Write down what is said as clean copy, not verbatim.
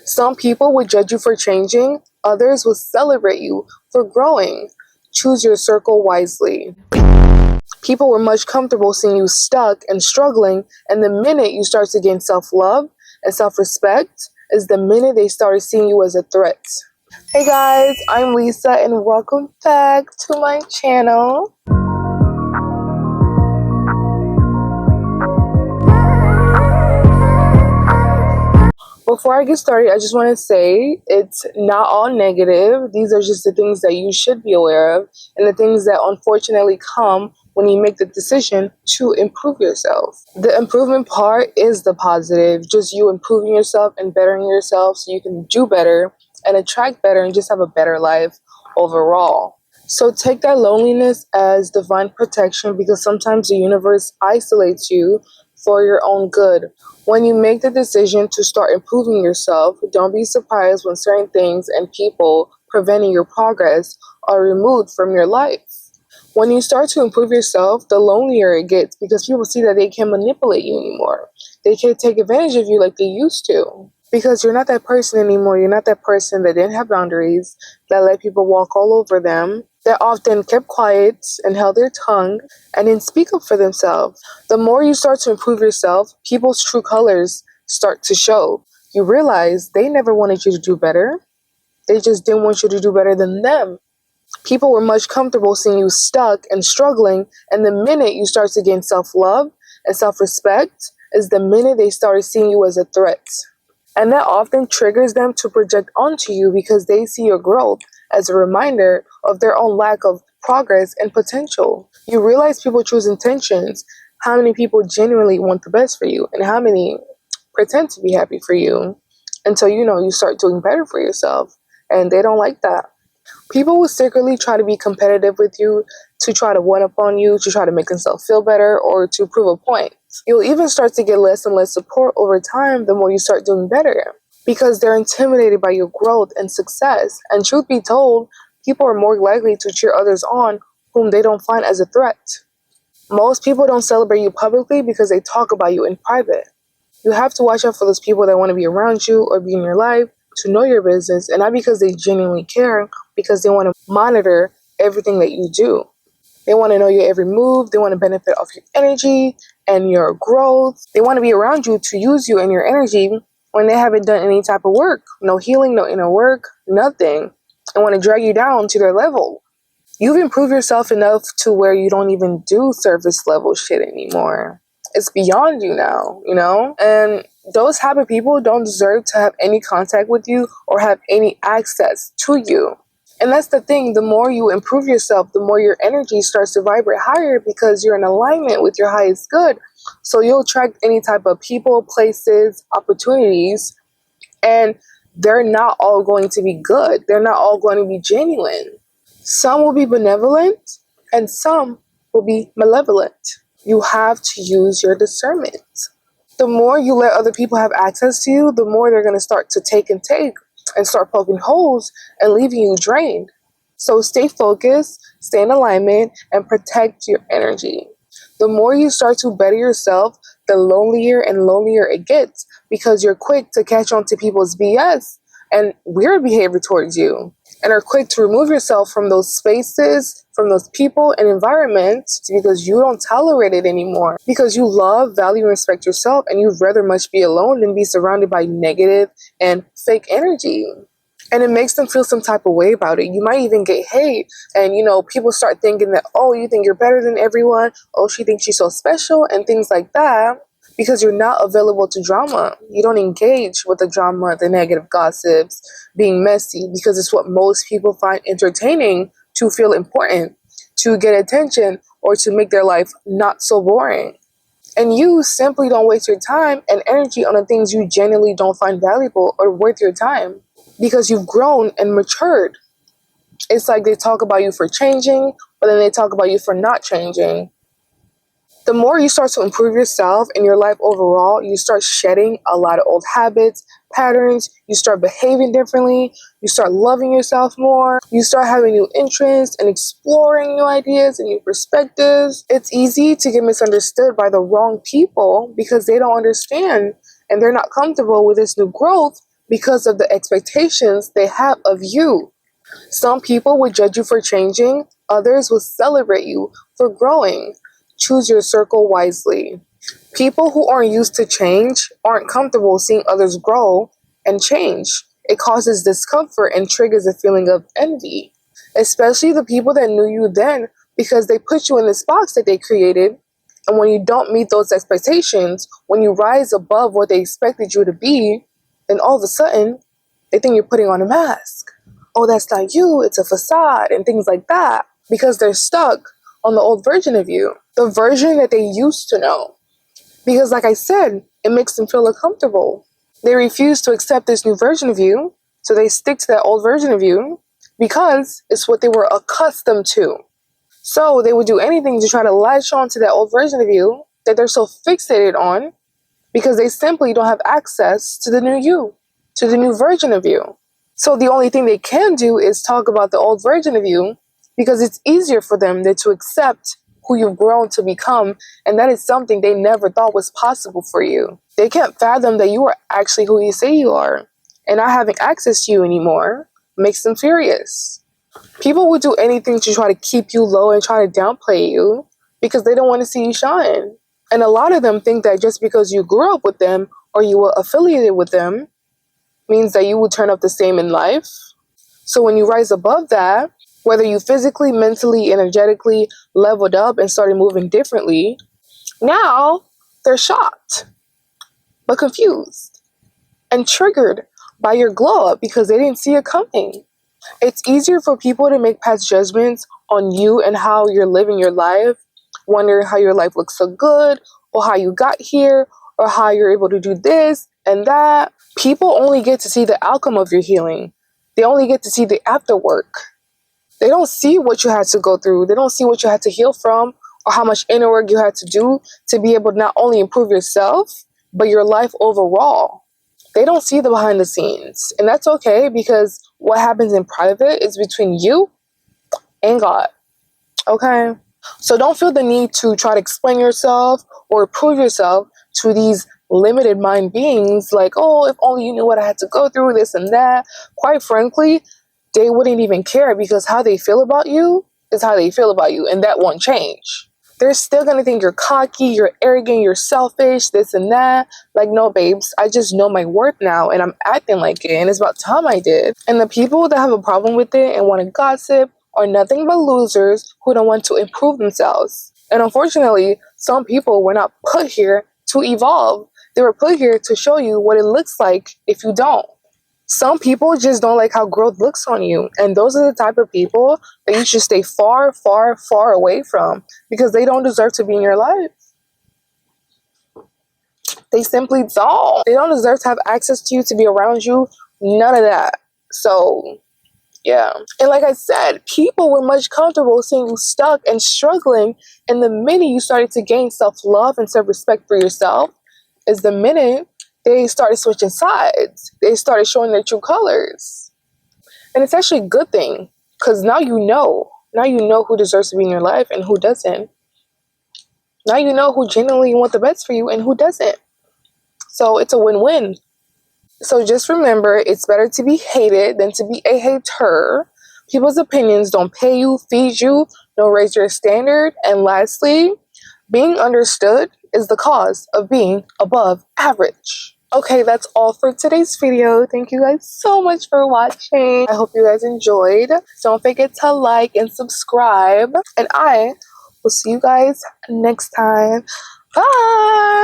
Some people would judge you for changing, others will celebrate you for growing. Choose your circle wisely. People were much comfortable seeing you stuck and struggling, and the minute you start to gain self-love and self-respect is the minute they started seeing you as a threat. Hey guys, I'm Lisa and welcome back to my channel. Before I get started, I just want to say it's not all negative. These are just the things that you should be aware of and the things that unfortunately come when you make the decision to improve yourself. The improvement part is the positive, just you improving yourself and bettering yourself so you can do better and attract better and just have a better life overall. So take that loneliness as divine protection because sometimes the universe isolates you for your own good. When you make the decision to start improving yourself, don't be surprised when certain things and people preventing your progress are removed from your life. When you start to improve yourself, the lonelier it gets because people see that they can't manipulate you anymore. They can't take advantage of you like they used to. Because you're not that person anymore. You're not that person that didn't have boundaries, that let people walk all over them, that often kept quiet and held their tongue and didn't speak up for themselves. The more you start to improve yourself, people's true colors start to show. You realize they never wanted you to do better. They just didn't want you to do better than them. People were much comfortable seeing you stuck and struggling, and the minute you start to gain self-love and self-respect is the minute they started seeing you as a threat. And that often triggers them to project onto you because they see your growth as a reminder of their own lack of progress and potential. You realize people choose intentions, how many people genuinely want the best for you, and how many pretend to be happy for you until you start doing better for yourself. And they don't like that. People will secretly try to be competitive with you, to try to one up on you, to try to make themselves feel better, or to prove a point. You'll even start to get less and less support over time the more you start doing better, because they're intimidated by your growth and success. And truth be told, people are more likely to cheer others on whom they don't find as a threat. Most people don't celebrate you publicly because they talk about you in private. You have to watch out for those people that want to be around you or be in your life to know your business, and not because they genuinely care, because they want to monitor everything that you do. They want to know your every move. They want to benefit off your energy and your growth. They want to be around you to use you and your energy when they haven't done any type of work. No healing, no inner work, nothing. They want to drag you down to their level. You've improved yourself enough to where you don't even do surface level shit anymore. It's beyond you now, And those type of people don't deserve to have any contact with you or have any access to you. And that's the thing, the more you improve yourself, the more your energy starts to vibrate higher because you're in alignment with your highest good. So you'll attract any type of people, places, opportunities, and they're not all going to be good. They're not all going to be genuine. Some will be benevolent and some will be malevolent. You have to use your discernment. The more you let other people have access to you, the more they're going to start to take and start poking holes and leaving you drained. So stay focused, stay in alignment, and protect your energy. The more you start to better yourself, the lonelier and lonelier it gets because you're quick to catch on to people's BS and weird behavior towards you, and are quick to remove yourself from those spaces, from those people and environments because you don't tolerate it anymore. Because you love, value, and respect yourself, and you'd rather much be alone than be surrounded by negative and fake energy. And it makes them feel some type of way about it. You might even get hate, and people start thinking that, oh, you think you're better than everyone, oh, she thinks she's so special, and things like that. Because you're not available to drama. You don't engage with the drama, the negative gossips, being messy, because it's what most people find entertaining to feel important, to get attention, or to make their life not so boring. And you simply don't waste your time and energy on the things you genuinely don't find valuable or worth your time, because you've grown and matured. It's like they talk about you for changing, but then they talk about you for not changing. The more you start to improve yourself and your life overall, you start shedding a lot of old habits, patterns, you start behaving differently, you start loving yourself more, you start having new interests and exploring new ideas and new perspectives. It's easy to get misunderstood by the wrong people because they don't understand and they're not comfortable with this new growth because of the expectations they have of you. Some people would judge you for changing, others will celebrate you for growing. Choose your circle wisely. People who aren't used to change aren't comfortable seeing others grow and change. It causes discomfort and triggers a feeling of envy, especially the people that knew you then because they put you in this box that they created. And when you don't meet those expectations, when you rise above what they expected you to be, then all of a sudden, they think you're putting on a mask. Oh, that's not you, it's a facade, and things like that, because they're stuck on the old version of you, the version that they used to know. Because, like I said, it makes them feel uncomfortable. They refuse to accept this new version of you, so they stick to that old version of you because it's what they were accustomed to. So they would do anything to try to latch on to that old version of you that they're so fixated on because they simply don't have access to the new you, to the new version of you. So the only thing they can do is talk about the old version of you because it's easier for them than to accept who you've grown to become, and that is something they never thought was possible for you. They can't fathom that you are actually who you say you are, and not having access to you anymore makes them furious. People will do anything to try to keep you low and try to downplay you because they don't want to see you shine. And a lot of them think that just because you grew up with them or you were affiliated with them means that you will turn up the same in life. So when you rise above that, whether you physically, mentally, energetically leveled up and started moving differently, now they're shocked, but confused and triggered by your glow up because they didn't see it coming. It's easier for people to make past judgments on you and how you're living your life, wondering how your life looks so good, or how you got here, or how you're able to do this and that. People only get to see the outcome of your healing. They only get to see the after work. They don't see what you had to go through. They don't see what you had to heal from or how much inner work you had to do to be able to not only improve yourself, but your life overall. They don't see the behind the scenes. And that's okay because what happens in private is between you and God. Okay? So don't feel the need to try to explain yourself or prove yourself to these limited mind beings like, oh, if only you knew what I had to go through, this and that. Quite frankly, they wouldn't even care because how they feel about you is how they feel about you, and that won't change. They're still gonna think you're cocky, you're arrogant, you're selfish, this and that. Like, no, babes, I just know my worth now, and I'm acting like it, and it's about time I did. And the people that have a problem with it and want to gossip are nothing but losers who don't want to improve themselves. And unfortunately, some people were not put here to evolve. They were put here to show you what it looks like if you don't. Some people just don't like how growth looks on you. And those are the type of people that you should stay far, far, far away from because they don't deserve to be in your life. They simply don't. They don't deserve to have access to you, to be around you. None of that. So, yeah. And like I said, people were much comfortable seeing you stuck and struggling. And the minute you started to gain self-love and self-respect for yourself is the minute they started switching sides. They started showing their true colors. And it's actually a good thing because now you know. Now you know who deserves to be in your life and who doesn't. Now you know who genuinely wants the best for you and who doesn't. So it's a win-win. So just remember, it's better to be hated than to be a hater. People's opinions don't pay you, feed you, don't raise your standard. And lastly, being understood is the cause of being above average. Okay, that's all for today's video. Thank you guys so much for watching. I hope you guys enjoyed. Don't forget to like and subscribe. And I will see you guys next time. Bye!